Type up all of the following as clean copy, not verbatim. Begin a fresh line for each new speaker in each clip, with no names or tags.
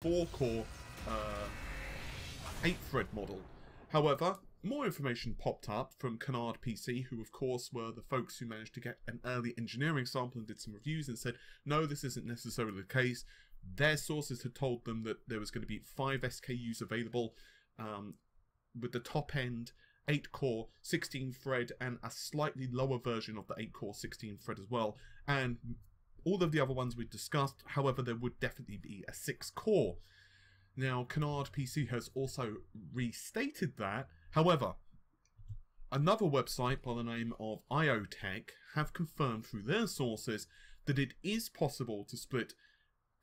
4-core 8-thread model. However, more information popped up from Canard PC, who of course were the folks who managed to get an early engineering sample and did some reviews and said, no, this isn't necessarily the case. Their sources had told them that there was going to be 5 SKUs available, with the top end 8-core 16-thread and a slightly lower version of the 8-core 16-thread as well. And all of the other ones we discussed, however, there would definitely be a 6-core. Now, Canard PC has also restated that. However, another website by the name of IoTech have confirmed through their sources that it is possible to split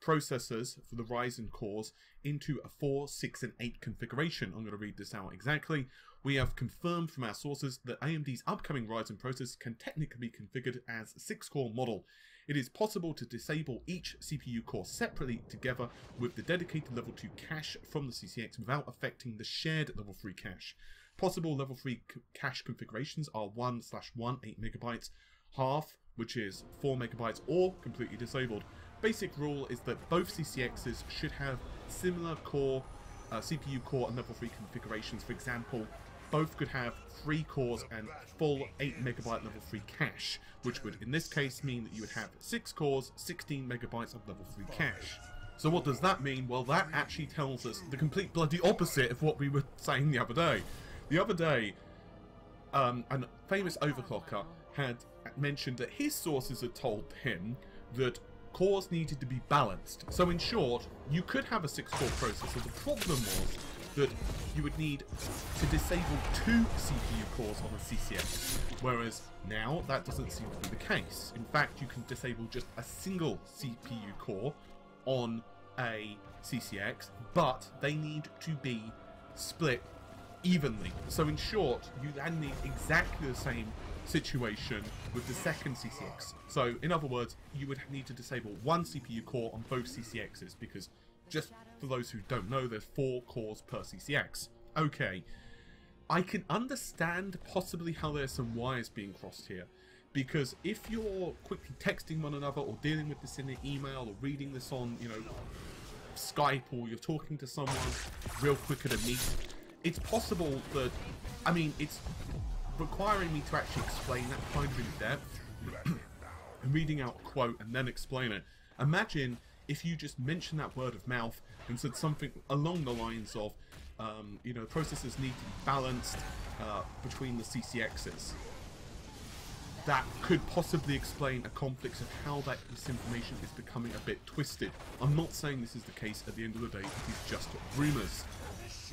processors for the Ryzen cores into a 4, 6 and 8 configuration. I'm going to read this out exactly. We have confirmed from our sources that AMD's upcoming Ryzen processors can technically be configured as a 6-core model. It is possible to disable each CPU core separately together with the dedicated level 2 cache from the CCX without affecting the shared level 3 cache. Possible level 3 cache configurations are 1/1 8MB, half, which is 4MB, or completely disabled. Basic rule is that both CCXs should have similar core, CPU core and level 3 configurations. For example, both could have 3 cores and full 8MB level 3 cache, which would in this case mean that you would have 6 cores, 16MB of level 3 cache. So what does that mean? Well, that actually tells us the complete bloody opposite of what we were saying the other day. The other day, a famous overclocker had mentioned that his sources had told him that cores needed to be balanced. So in short, you could have a 6-core processor. The problem was that you would need to disable 2 CPU cores on a CCX, whereas now that doesn't seem to be the case. In fact, you can disable just a single CPU core on a CCX, but they need to be split evenly. So in short, you then need exactly the same situation with the second CCX. So in other words, you would need to disable 1 CPU core on both CCXs, because just for those who don't know, there's 4 cores per CCX. Okay, I can understand possibly how there's some wires being crossed here, because if you're quickly texting one another or dealing with this in an email or reading this on, you know, Skype, or you're talking to someone real quick at a meet, it's possible that, I mean, it's requiring me to actually explain that kind of in depth and reading out a quote and then explain it. Imagine if you just mentioned that word of mouth and said something along the lines of, you know, processors need to be balanced between the CCXs. That could possibly explain a conflict of how this information is becoming a bit twisted. I'm not saying this is the case. At the end of the day, it is just rumours.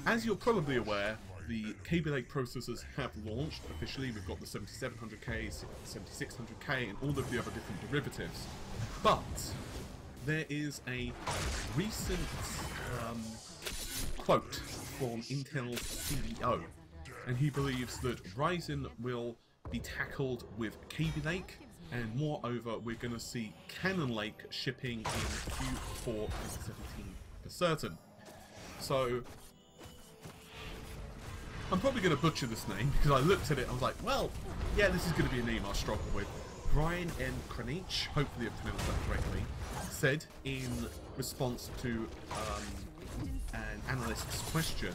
As you're probably aware, the Kaby Lake processors have launched officially. We've got the 7700K, 7600K, and all of the other different derivatives. But there is a recent quote from Intel's CEO, and he believes that Ryzen will be tackled with Kaby Lake, and moreover, we're going to see Cannon Lake shipping in Q4 2017 for certain. So I'm probably going to butcher this name, because I looked at it and I was like, well, yeah, this is going to be a name I'll struggle with. Brian N. Kranich, hopefully I've pronounced that correctly, said in response to an analyst's question,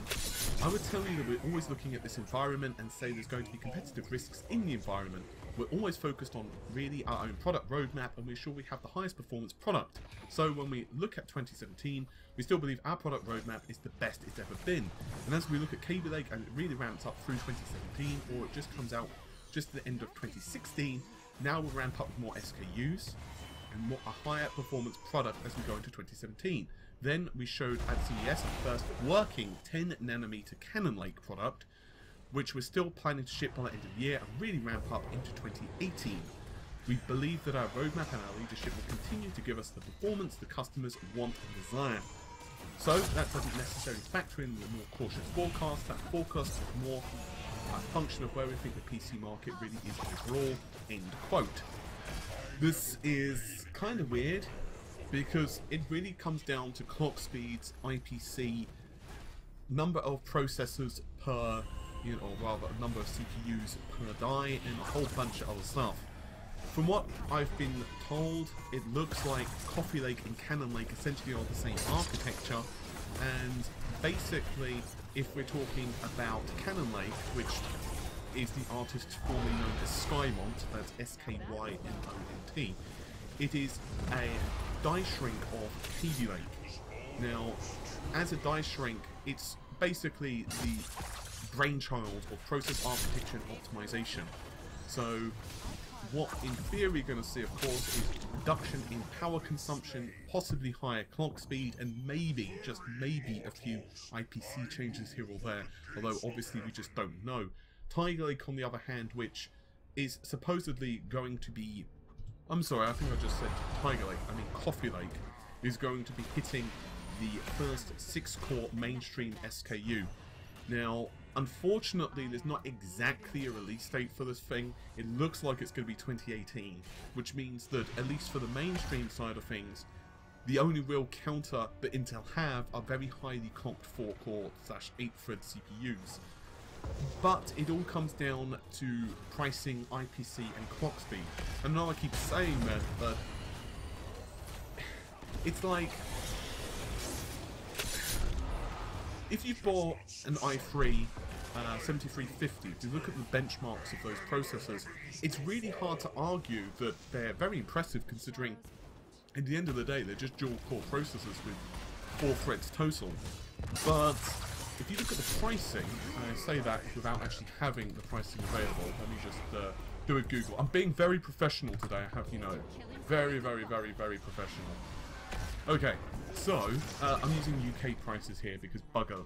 I would tell you that we're always looking at this environment and say there's going to be competitive risks in the environment. We're always focused on really our own product roadmap, and we're sure we have the highest performance product. So when we look at 2017, we still believe our product roadmap is the best it's ever been. And as we look at Kaby Lake and it really ramps up through 2017, or it just comes out just at the end of 2016, now we'll ramp up with more SKUs and a higher performance product as we go into 2017. Then we showed at CES our first working 10nm Cannon Lake product, which we're still planning to ship by the end of the year and really ramp up into 2018. We believe that our roadmap and our leadership will continue to give us the performance the customers want and desire. So that doesn't necessarily factor in the more cautious forecast. That forecast is more a function of where we think the PC market really is overall. End quote. This is kind of weird, because it really comes down to clock speeds, IPC, number of processors per, you know, or rather a number of CPUs per die, and a whole bunch of other stuff. From what I've been told, it looks like Coffee Lake and Cannon Lake essentially are the same architecture, and basically, if we're talking about Cannon Lake, which is the artist formerly known as Skymont, that's S-K-Y-M-O-N-T, it is a die shrink of Kaby Lake. Now, as a die shrink, it's basically the brainchild of process architecture and optimization. So, what in theory you're going to see, of course, is reduction in power consumption, possibly higher clock speed, and maybe, just maybe, a few IPC changes here or there, although obviously we just don't know. Tiger Lake, on the other hand, which is supposedly going to be... I'm sorry, I think I just said Tiger Lake, I mean Coffee Lake, is going to be hitting the first 6-core mainstream SKU. Now, unfortunately, there's not exactly a release date for this thing. It looks like it's going to be 2018, which means that, at least for the mainstream side of things, the only real counter that Intel have are very highly clocked 4-core / 8-thread CPUs. But it all comes down to pricing, IPC, and clock speed. And I know I keep saying that, but it's like, if you bought an i3 7350, if you look at the benchmarks of those processors, it's really hard to argue that they're very impressive, considering at the end of the day they're just dual-core processors with 4 threads total. But if you look at the pricing, and I say that without actually having the pricing available, let me just do a Google. I'm being very professional today, I have, you know, very, very, very, very professional. Okay, so I'm using UK prices here because bugger,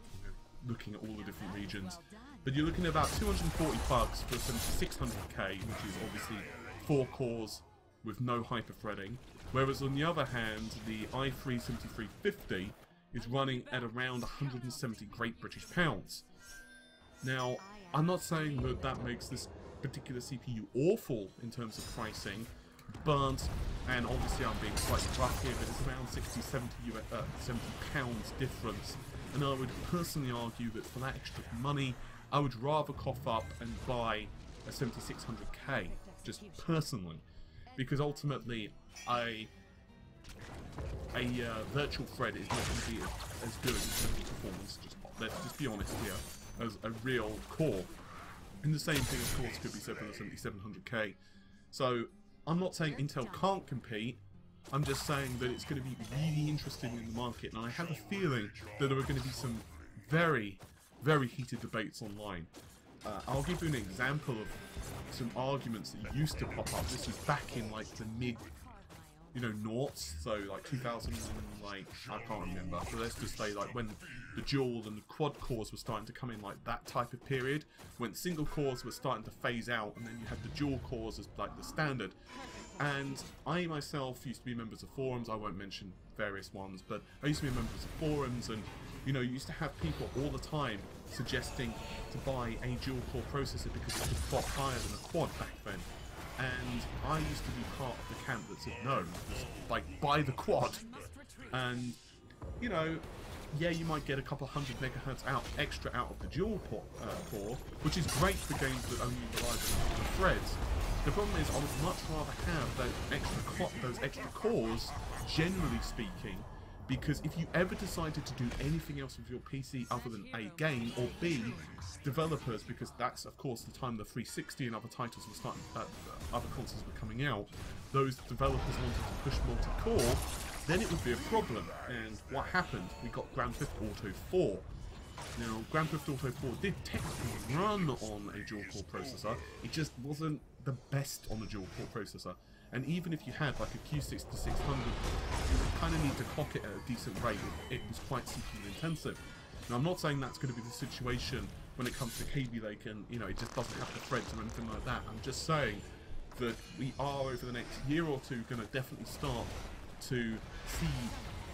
looking at all the different regions. But you're looking at about $240 for 7600K, which is obviously 4 cores with no hyper-threading. Whereas on the other hand, the i3 7350 is running at around 170 Great British Pounds. Now, I'm not saying that that makes this particular CPU awful in terms of pricing, but, and obviously I'm being slightly rough here, but it's around 70 pounds difference. And I would personally argue that for that extra money, I would rather cough up and buy a 7600K, just personally, because ultimately a virtual thread is not going to be as good in terms of performance, let's just be honest here, as a real core. And the same thing, of course, could be said for the 7700K. So, I'm not saying Intel can't compete, I'm just saying that it's going to be really interesting in the market, and I have a feeling that there are going to be some very, very heated debates online. I'll give you an example of some arguments that used to pop up. This was back in like the mid, noughts, so like 2000, like, I can't remember, but let's just say like when the dual and the quad cores were starting to come in, like that type of period, when single cores were starting to phase out, and then you had the dual cores as like the standard. And I myself used to be members of forums, I won't mention various ones, but I used to be members of forums, and you used to have people all the time suggesting to buy a dual core processor because it was a lot higher than a quad back then. And I used to be part of the camp that said no, just like buy the quad. And yeah, you might get a couple hundred megahertz extra out of the dual core, which is great for games that only rely on the threads. The problem is, I would much rather have those extra cores, generally speaking, because if you ever decided to do anything else with your PC other than A, game, or B, developers, because that's of course the time the 360 and other titles were starting, other consoles were coming out, those developers wanted to push multi-core, then it would be a problem. And what happened? We got Grand Theft Auto 4. Now, Grand Theft Auto 4 did technically run on a dual-core processor, it just wasn't the best on a dual-core processor. And even if you had like a Q6600, you would kind of need to clock it at a decent rate. It was quite CPU intensive. Now, I'm not saying that's going to be the situation when it comes to Kaby Lake and, it just doesn't have the threads or anything like that. I'm just saying that we are, over the next year or two, going to definitely start to see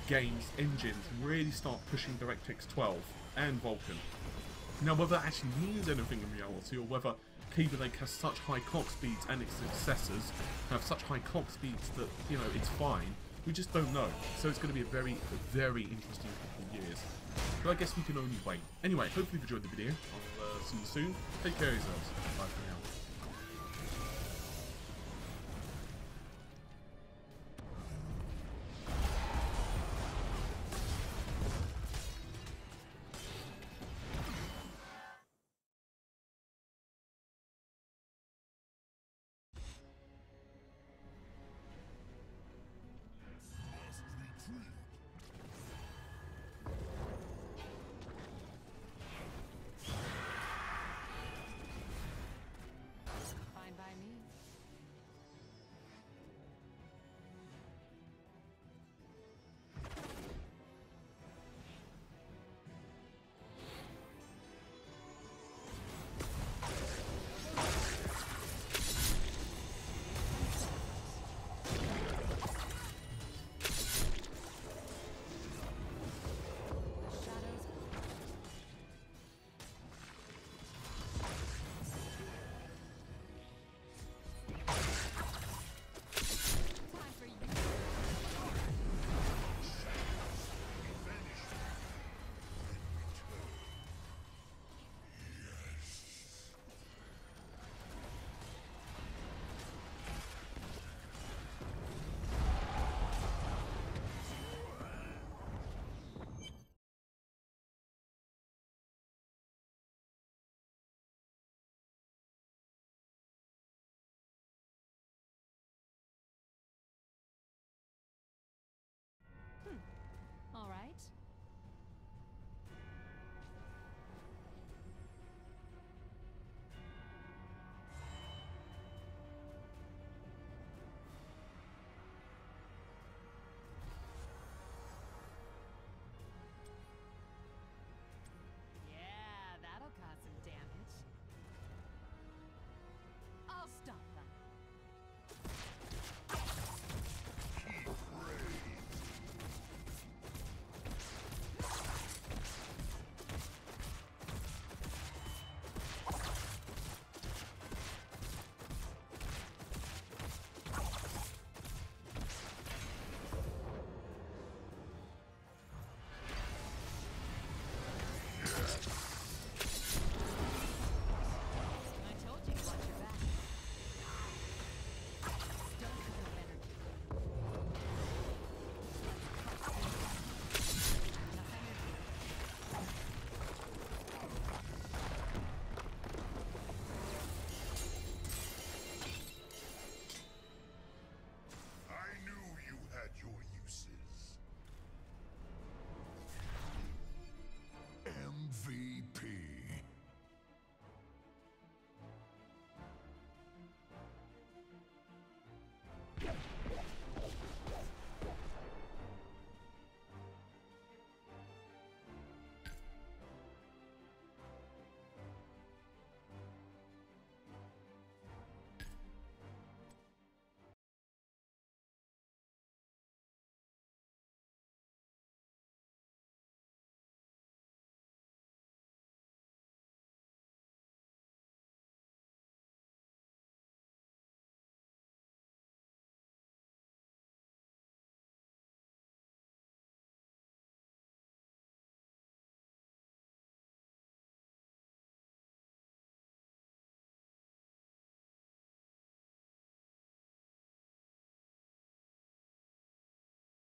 games, engines, really start pushing DirectX 12 and Vulkan. Now, whether that actually means anything in reality, or whether Kaby Lake has such high clock speeds and its successors have such high clock speeds that, it's fine, we just don't know. So it's going to be a very, very interesting couple of years. But I guess we can only wait. Anyway, hopefully you've enjoyed the video. I'll see you soon. Take care of yourselves. Bye for now.